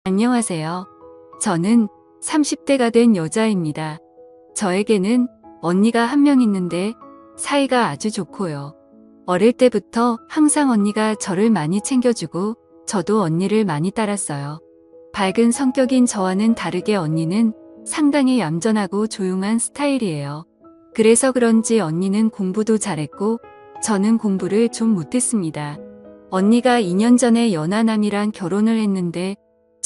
안녕하세요. 저는 30대가 된 여자입니다. 저에게는 언니가 한 명 있는데 사이가 아주 좋고요. 어릴 때부터 항상 언니가 저를 많이 챙겨주고 저도 언니를 많이 따랐어요. 밝은 성격인 저와는 다르게 언니는 상당히 얌전하고 조용한 스타일이에요. 그래서 그런지 언니는 공부도 잘했고 저는 공부를 좀 못했습니다. 언니가 2년 전에 연하남이랑 결혼을 했는데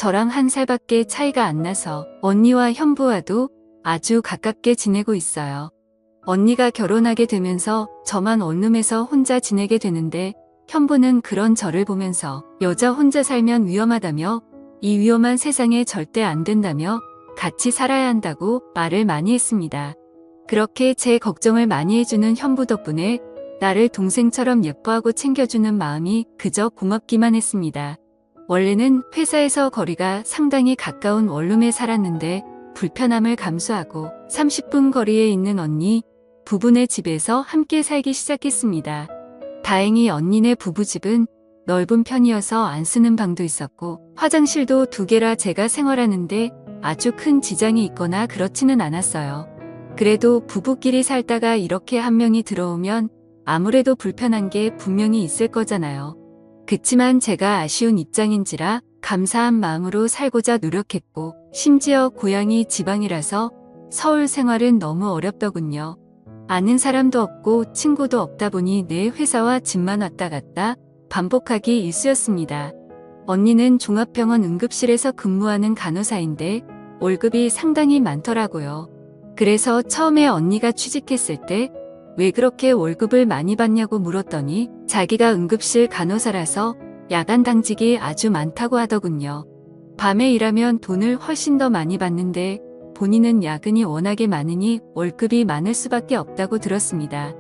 저랑 1살밖에 차이가 안 나서 언니와 현부와도 아주 가깝게 지내고 있어요. 언니가 결혼하게 되면서 저만 원룸에서 혼자 지내게 되는데 현부는 그런 저를 보면서 여자 혼자 살면 위험하다며 이 위험한 세상에 절대 안 된다며 같이 살아야 한다고 말을 많이 했습니다. 그렇게 제 걱정을 많이 해주는 현부 덕분에 나를 동생처럼 예뻐하고 챙겨주는 마음이 그저 고맙기만 했습니다. 원래는 회사에서 거리가 상당히 가까운 원룸에 살았는데 불편함을 감수하고 30분 거리에 있는 언니 부부네 집에서 함께 살기 시작했습니다. 다행히 언니네 부부집은 넓은 편이어서 안 쓰는 방도 있었고 화장실도 2개라 제가 생활하는데 아주 큰 지장이 있거나 그렇지는 않았어요. 그래도 부부끼리 살다가 이렇게 한 명이 들어오면 아무래도 불편한 게 분명히 있을 거잖아요. 그치만 제가 아쉬운 입장인지라 감사한 마음으로 살고자 노력했고 심지어 고향이 지방이라서 서울 생활은 너무 어렵더군요. 아는 사람도 없고 친구도 없다 보니 내 회사와 집만 왔다 갔다 반복하기 일쑤였습니다. 언니는 종합병원 응급실에서 근무하는 간호사인데 월급이 상당히 많더라고요. 그래서 처음에 언니가 취직했을 때 왜 그렇게 월급을 많이 받냐고 물었더니 자기가 응급실 간호사라서 야간 당직이 아주 많다고 하더군요. 밤에 일하면 돈을 훨씬 더 많이 받는데 본인은 야근이 워낙에 많으니 월급이 많을 수밖에 없다고 들었습니다.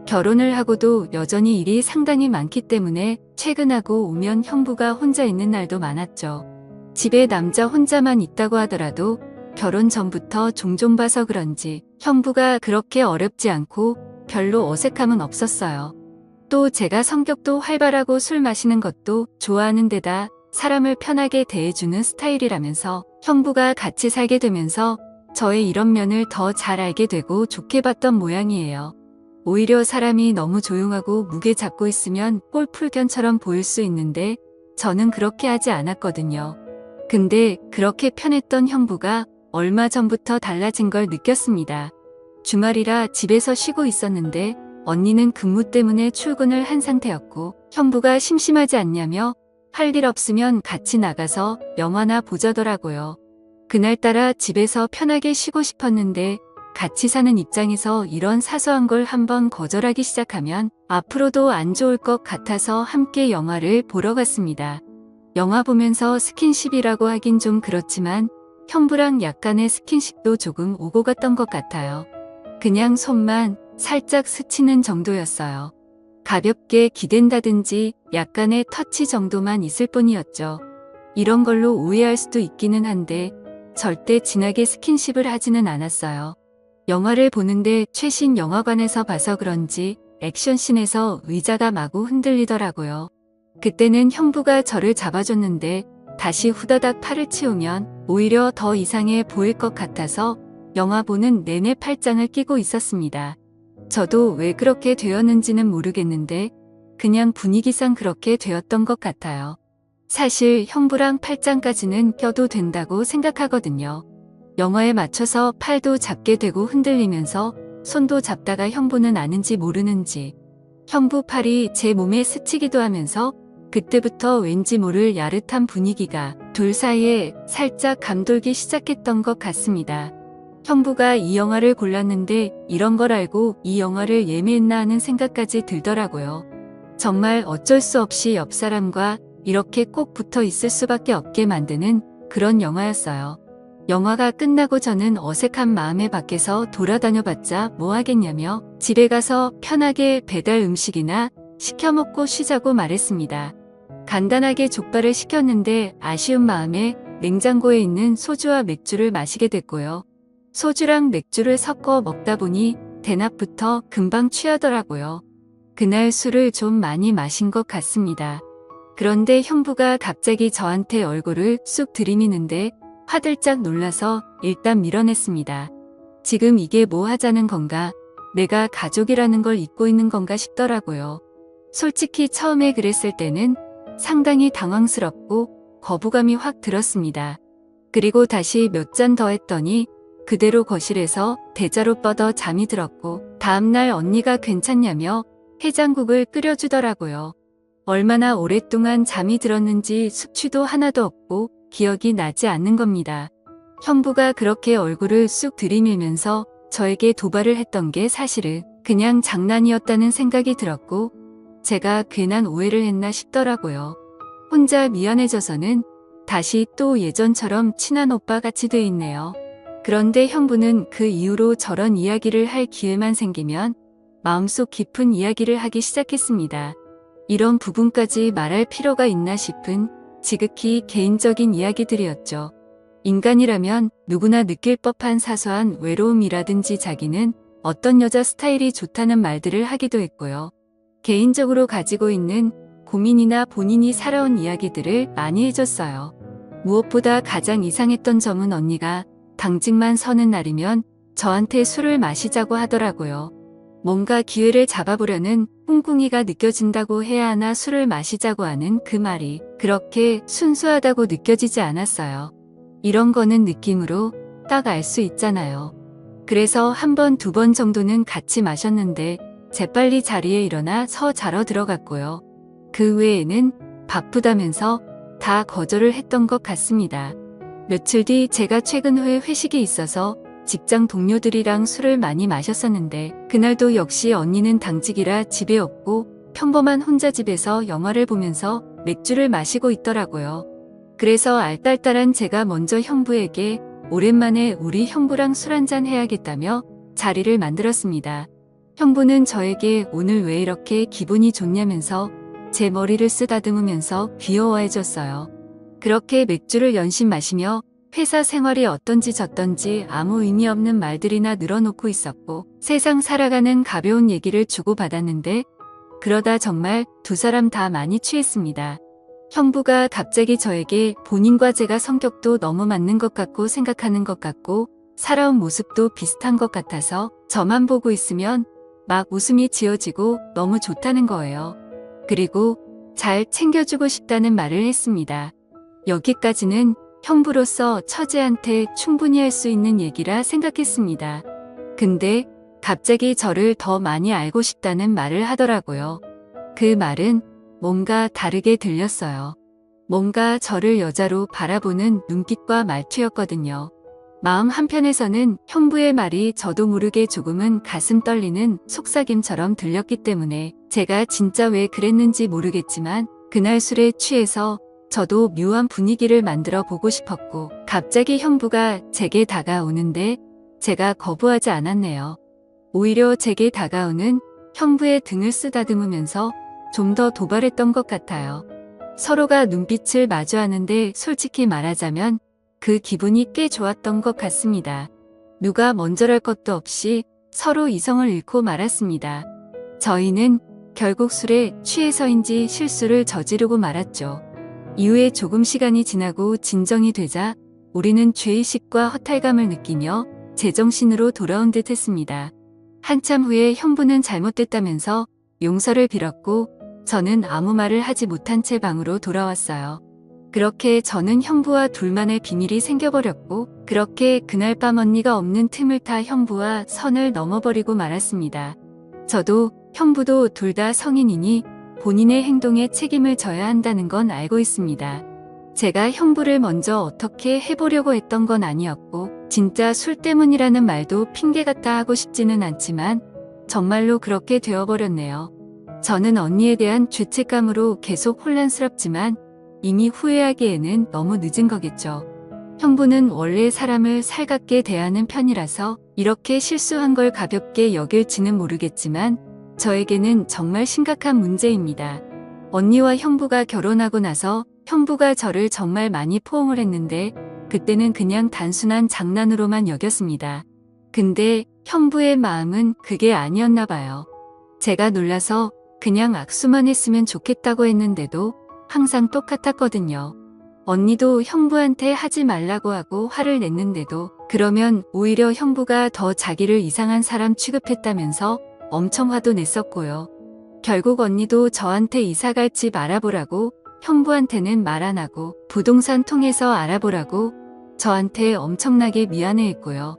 결혼을 하고도 여전히 일이 상당히 많기 때문에 퇴근하고 오면 형부가 혼자 있는 날도 많았죠. 집에 남자 혼자만 있다고 하더라도 결혼 전부터 종종 봐서 그런지 형부가 그렇게 어렵지 않고 별로 어색함은 없었어요. 또 제가 성격도 활발하고 술 마시는 것도 좋아하는 데다 사람을 편하게 대해주는 스타일이라면서 형부가 같이 살게 되면서 저의 이런 면을 더 잘 알게 되고 좋게 봤던 모양이에요. 오히려 사람이 너무 조용하고 무게 잡고 있으면 꼴풀견처럼 보일 수 있는데 저는 그렇게 하지 않았거든요. 근데 그렇게 편했던 형부가 얼마 전부터 달라진 걸 느꼈습니다. 주말이라 집에서 쉬고 있었는데 언니는 근무 때문에 출근을 한 상태였고 형부가 심심하지 않냐며 할 일 없으면 같이 나가서 영화나 보자더라고요. 그날따라 집에서 편하게 쉬고 싶었는데 같이 사는 입장에서 이런 사소한 걸 한번 거절하기 시작하면 앞으로도 안 좋을 것 같아서 함께 영화를 보러 갔습니다. 영화 보면서 스킨십이라고 하긴 좀 그렇지만 형부랑 약간의 스킨십도 조금 오고 갔던 것 같아요. 그냥 손만 살짝 스치는 정도였어요. 가볍게 기댄다든지 약간의 터치 정도만 있을 뿐이었죠. 이런 걸로 오해할 수도 있기는 한데 절대 진하게 스킨십을 하지는 않았어요. 영화를 보는데 최신 영화관에서 봐서 그런지 액션씬에서 의자가 마구 흔들리더라고요. 그때는 형부가 저를 잡아줬는데 다시 후다닥 팔을 치우면 오히려 더 이상해 보일 것 같아서 영화 보는 내내 팔짱을 끼고 있었습니다. 저도 왜 그렇게 되었는지는 모르겠는데 그냥 분위기상 그렇게 되었던 것 같아요. 사실 형부랑 팔짱까지는 껴도 된다고 생각하거든요. 영화에 맞춰서 팔도 잡게 되고 흔들리면서 손도 잡다가 형부는 아는지 모르는지 형부 팔이 제 몸에 스치기도 하면서 그때부터 왠지 모를 야릇한 분위기가 둘 사이에 살짝 감돌기 시작했던 것 같습니다. 형부가 이 영화를 골랐는데 이런 걸 알고 이 영화를 예매했나 하는 생각까지 들더라고요. 정말 어쩔 수 없이 옆 사람과 이렇게 꼭 붙어 있을 수밖에 없게 만드는 그런 영화였어요. 영화가 끝나고 저는 어색한 마음에 밖에서 돌아다녀봤자 뭐 하겠냐며 집에 가서 편하게 배달 음식이나 시켜 먹고 쉬자고 말했습니다. 간단하게 족발을 시켰는데 아쉬운 마음에 냉장고에 있는 소주와 맥주를 마시게 됐고요. 소주랑 맥주를 섞어 먹다 보니 대낮부터 금방 취하더라고요. 그날 술을 좀 많이 마신 것 같습니다. 그런데 형부가 갑자기 저한테 얼굴을 쑥 들이미는데 화들짝 놀라서 일단 밀어냈습니다. 지금 이게 뭐 하자는 건가? 내가 가족이라는 걸 잊고 있는 건가 싶더라고요. 솔직히 처음에 그랬을 때는 상당히 당황스럽고 거부감이 확 들었습니다. 그리고 다시 몇 잔 더 했더니 그대로 거실에서 대자로 뻗어 잠이 들었고 다음날 언니가 괜찮냐며 해장국을 끓여주더라고요. 얼마나 오랫동안 잠이 들었는지 숙취도 하나도 없고 기억이 나지 않는 겁니다. 형부가 그렇게 얼굴을 쑥 들이밀면서 저에게 도발을 했던 게 사실은 그냥 장난이었다는 생각이 들었고 제가 괜한 오해를 했나 싶더라고요. 혼자 미안해져서는 다시 또 예전처럼 친한 오빠 같이 돼 있네요. 그런데 형부는 그 이후로 저런 이야기를 할 기회만 생기면 마음속 깊은 이야기를 하기 시작했습니다. 이런 부분까지 말할 필요가 있나 싶은 지극히 개인적인 이야기들이었죠. 인간이라면 누구나 느낄 법한 사소한 외로움이라든지 자기는 어떤 여자 스타일이 좋다는 말들을 하기도 했고요. 개인적으로 가지고 있는 고민이나 본인이 살아온 이야기들을 많이 해줬어요. 무엇보다 가장 이상했던 점은 언니가 당직만 서는 날이면 저한테 술을 마시자고 하더라고요. 뭔가 기회를 잡아보려는 꿍꿍이가 느껴진다고 해야 하나 술을 마시자고 하는 그 말이 그렇게 순수하다고 느껴지지 않았어요. 이런 거는 느낌으로 딱 알 수 있잖아요. 그래서 한 번, 두 번 정도는 같이 마셨는데 재빨리 자리에 일어나 서 자러 들어갔고요. 그 외에는 바쁘다면서 다 거절을 했던 것 같습니다. 며칠 뒤 제가 최근 회식이 있어서 직장 동료들이랑 술을 많이 마셨었는데 그날도 역시 언니는 당직이라 집에 없고 평범한 혼자 집에서 영화를 보면서 맥주를 마시고 있더라고요. 그래서 알딸딸한 제가 먼저 형부에게 오랜만에 우리 형부랑 술 한잔 해야겠다며 자리를 만들었습니다. 형부는 저에게 오늘 왜 이렇게 기분이 좋냐면서 제 머리를 쓰다듬으면서 귀여워해줬어요. 그렇게 맥주를 연신 마시며 회사 생활이 어떤지 저떤지 아무 의미 없는 말들이나 늘어놓고 있었고 세상 살아가는 가벼운 얘기를 주고받았는데 그러다 정말 두 사람 다 많이 취했습니다. 형부가 갑자기 저에게 본인과 제가 성격도 너무 맞는 것 같고 생각하는 것 같고 살아온 모습도 비슷한 것 같아서 저만 보고 있으면 막 웃음이 지어지고 너무 좋다는 거예요. 그리고 잘 챙겨주고 싶다는 말을 했습니다. 여기까지는 형부로서 처제한테 충분히 할 수 있는 얘기라 생각했습니다. 근데 갑자기 저를 더 많이 알고 싶다는 말을 하더라고요. 그 말은 뭔가 다르게 들렸어요. 뭔가 저를 여자로 바라보는 눈빛과 말투였거든요. 마음 한편에서는 형부의 말이 저도 모르게 조금은 가슴 떨리는 속삭임처럼 들렸기 때문에 제가 진짜 왜 그랬는지 모르겠지만 그날 술에 취해서 저도 묘한 분위기를 만들어 보고 싶었고 갑자기 형부가 제게 다가오는데 제가 거부하지 않았네요. 오히려 제게 다가오는 형부의 등을 쓰다듬으면서 좀 더 도발했던 것 같아요. 서로가 눈빛을 마주하는데 솔직히 말하자면 그 기분이 꽤 좋았던 것 같습니다. 누가 먼저랄 것도 없이 서로 이성을 잃고 말았습니다. 저희는 결국 술에 취해서인지 실수를 저지르고 말았죠. 이후에 조금 시간이 지나고 진정이 되자 우리는 죄의식과 허탈감을 느끼며 제정신으로 돌아온 듯 했습니다. 한참 후에 형부는 잘못됐다면서 용서를 빌었고 저는 아무 말을 하지 못한 채 방으로 돌아왔어요. 그렇게 저는 형부와 둘만의 비밀이 생겨버렸고 그렇게 그날 밤 언니가 없는 틈을 타 형부와 선을 넘어버리고 말았습니다. 저도 형부도 둘 다 성인이니 본인의 행동에 책임을 져야 한다는 건 알고 있습니다. 제가 형부를 먼저 어떻게 해보려고 했던 건 아니었고 진짜 술 때문이라는 말도 핑계 같다 하고 싶지는 않지만 정말로 그렇게 되어버렸네요. 저는 언니에 대한 죄책감으로 계속 혼란스럽지만 이미 후회하기에는 너무 늦은 거겠죠. 형부는 원래 사람을 살갑게 대하는 편이라서 이렇게 실수한 걸 가볍게 여길지는 모르겠지만 저에게는 정말 심각한 문제입니다. 언니와 형부가 결혼하고 나서 형부가 저를 정말 많이 포옹을 했는데 그때는 그냥 단순한 장난으로만 여겼습니다. 근데 형부의 마음은 그게 아니었나 봐요. 제가 놀라서 그냥 악수만 했으면 좋겠다고 했는데도 항상 똑같았거든요. 언니도 형부한테 하지 말라고 하고 화를 냈는데도 그러면 오히려 형부가 더 자기를 이상한 사람 취급했다면서 엄청 화도 냈었고요. 결국 언니도 저한테 이사갈 집 알아보라고 형부한테는 말 안 하고 부동산 통해서 알아보라고 저한테 엄청나게 미안해했고요.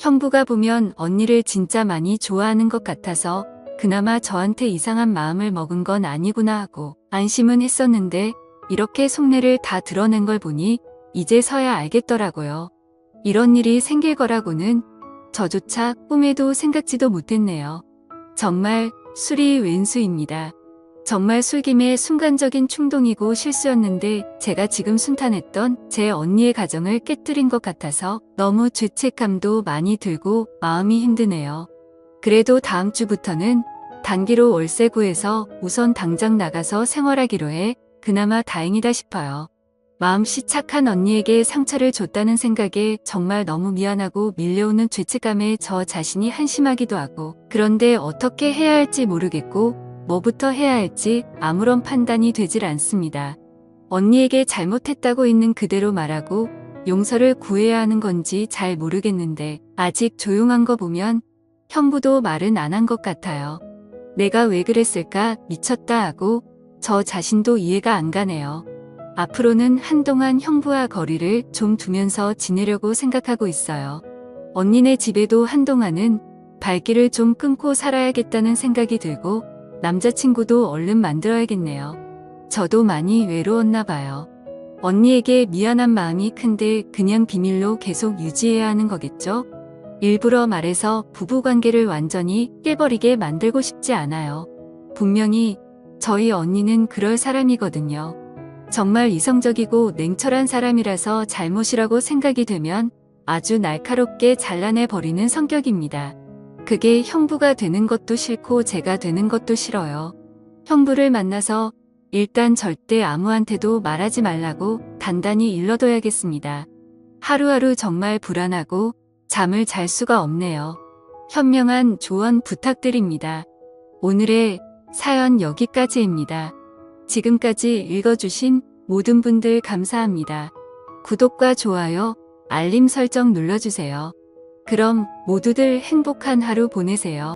형부가 보면 언니를 진짜 많이 좋아하는 것 같아서 그나마 저한테 이상한 마음을 먹은 건 아니구나 하고 안심은 했었는데 이렇게 속내를 다 드러낸 걸 보니 이제서야 알겠더라고요. 이런 일이 생길 거라고는 저조차 꿈에도 생각지도 못했네요. 정말 술이 왼수입니다. 정말 술김에 순간적인 충동이고 실수였는데 제가 지금 순탄했던 제 언니의 가정을 깨뜨린 것 같아서 너무 죄책감도 많이 들고 마음이 힘드네요. 그래도 다음 주부터는 단기로 월세 구해서 우선 당장 나가서 생활하기로 해 그나마 다행이다 싶어요. 마음씨 착한 언니에게 상처를 줬다는 생각에 정말 너무 미안하고 밀려오는 죄책감에 저 자신이 한심하기도 하고 그런데 어떻게 해야 할지 모르겠고 뭐부터 해야 할지 아무런 판단이 되질 않습니다. 언니에게 잘못했다고 있는 그대로 말하고 용서를 구해야 하는 건지 잘 모르겠는데 아직 조용한 거 보면 형부도 말은 안 한 것 같아요. 내가 왜 그랬을까 미쳤다 하고 저 자신도 이해가 안 가네요. 앞으로는 한동안 형부와 거리를 좀 두면서 지내려고 생각하고 있어요. 언니네 집에도 한동안은 발길을 좀 끊고 살아야겠다는 생각이 들고 남자친구도 얼른 만들어야겠네요. 저도 많이 외로웠나 봐요. 언니에게 미안한 마음이 큰데 그냥 비밀로 계속 유지해야 하는 거겠죠? 일부러 말해서 부부관계를 완전히 깨버리게 만들고 싶지 않아요. 분명히 저희 언니는 그럴 사람이거든요. 정말 이성적이고 냉철한 사람이라서 잘못이라고 생각이 되면 아주 날카롭게 잘라내버리는 성격입니다. 그게 형부가 되는 것도 싫고 제가 되는 것도 싫어요. 형부를 만나서 일단 절대 아무한테도 말하지 말라고 단단히 일러둬야겠습니다. 하루하루 정말 불안하고 잠을 잘 수가 없네요. 현명한 조언 부탁드립니다. 오늘의 사연 여기까지입니다. 지금까지 읽어주신 모든 분들 감사합니다. 구독과 좋아요, 알림 설정 눌러주세요. 그럼 모두들 행복한 하루 보내세요.